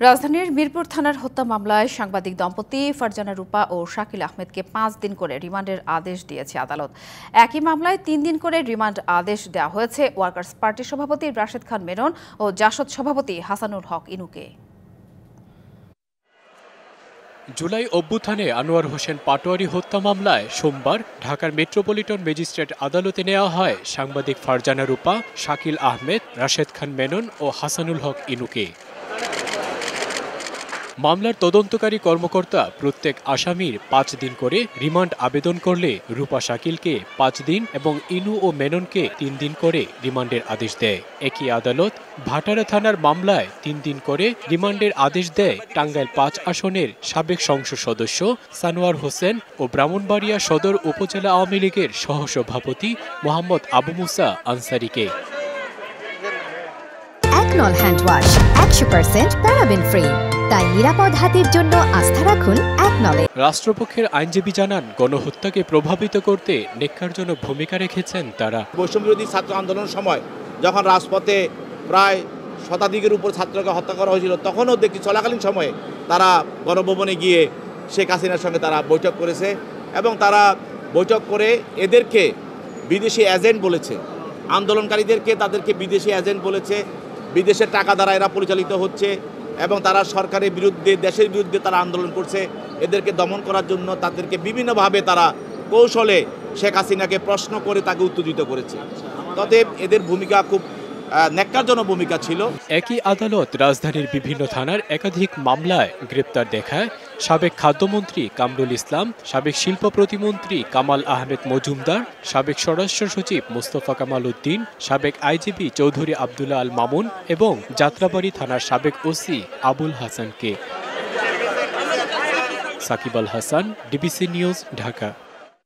রাজধানীর মিরপুর থানার হত্যা মামলায় সাংবাদিক দম্পতি ফারজানা রূপা ও শাকিল আহমেদকে 5 দিন করে রিমান্ডের আদেশ দিয়েছে আদালত। একই মামলায় 3 দিন করে রিমান্ড আদেশ দেওয়া হয়েছে ওয়ার্কার্স পার্টির সভাপতি রাশেদ খান মেনন ও জাসদ সভাপতি হাসানুল হক ইনুকে। জুলাই অভ্যুত্থানে আনোয়ার হোসেন পাটোয়ারি হত্যা মামলায় সোমবার ঢাকার মেট্রোপলিটন ম্যাজিস্ট্রেট আদালতে নেওয়া হয় সাংবাদিক ফারজানা রূপা, শাকিল আহমেদ, রাশেদ খান মেনন ও হাসানুল হক ইনুকে। মামলার তদন্তকারী কর্মকর্তা প্রত্যেক আসামির 5 দিন করে রিমান্ড আবেদন করলে রূপা শাকিলকে 5 দিন এবং ইনু ও মেননকে 3 দিন করে রিমান্ডের আদেশ দেয়। একই আদালত ভাটারা থানার মামলায় 3 দিন করে রিমান্ডের আদেশ দেয় টাঙ্গাইল 5 আসনের সাবেক সংসদ সদস্য সানোয়ার হোসেন ও ব্রাহ্মণবাড়িয়া সদর উপজেলা আওয়ামী লীগের সহসভাপতি মোহাম্মদ আবু মুসা আনসারিকে। একনল হ্যান্ড ওয়াশ 100% প্যারাবেন ফ্রি, তাই নিরাপদ হাতের জন্য আস্থা রাখুন একনলে। রাষ্ট্রপক্ষের আইনজীবী জানান, গণহত্যাকে প্রভাবিত করতে ন্যাক্কারজনক ভূমিকা রেখেছেন তারা। বৈষম্যবিরোধী ছাত্র আন্দোলনের সময় যখন রাজপথে প্রায় শতাধিকের উপর ছাত্রকে হত্যা করা হয়েছিল, তখনও দেখি চলাকালীন সময়ে তারা গণভবনে গিয়ে শেখ হাসিনার সঙ্গে তারা বৈঠক করেছে এবং তারা বৈঠক করে এদেরকে বিদেশি এজেন্ট বলেছে, আন্দোলনকারীদেরকে তাদেরকে বিদেশি এজেন্ট বলেছে, বিদেশের টাকা দ্বারা এরা পরিচালিত হচ্ছে এবং তারা সরকারের বিরুদ্ধে, দেশের বিরুদ্ধে তারা আন্দোলন করছে। এদেরকে দমন করার জন্য তাদেরকে বিভিন্নভাবে তারা কৌশলে শেখ হাসিনাকে প্রশ্ন করে তাকে উত্তেজিত করেছে। অতএব এদের ভূমিকা খুব ন্যাক্কারজনক ভূমিকা ছিল। একই আদালত রাজধানীর বিভিন্ন থানার একাধিক মামলায় গ্রেপ্তার দেখায় সাবেক খাদ্যমন্ত্রী কামরুল ইসলাম, সাবেক শিল্প প্রতিমন্ত্রী কামাল আহমেদ মজুমদার, সাবেক স্বরাষ্ট্র সচিব মোস্তফা কামাল উদ্দিন, সাবেক আইজিপি চৌধুরী আবদুল্লাহ আল মামুন এবং যাত্রাবাড়ি থানার সাবেক ওসি আবুল হাসানকে। Shakib Al Hasan, DBC news, Dhaka.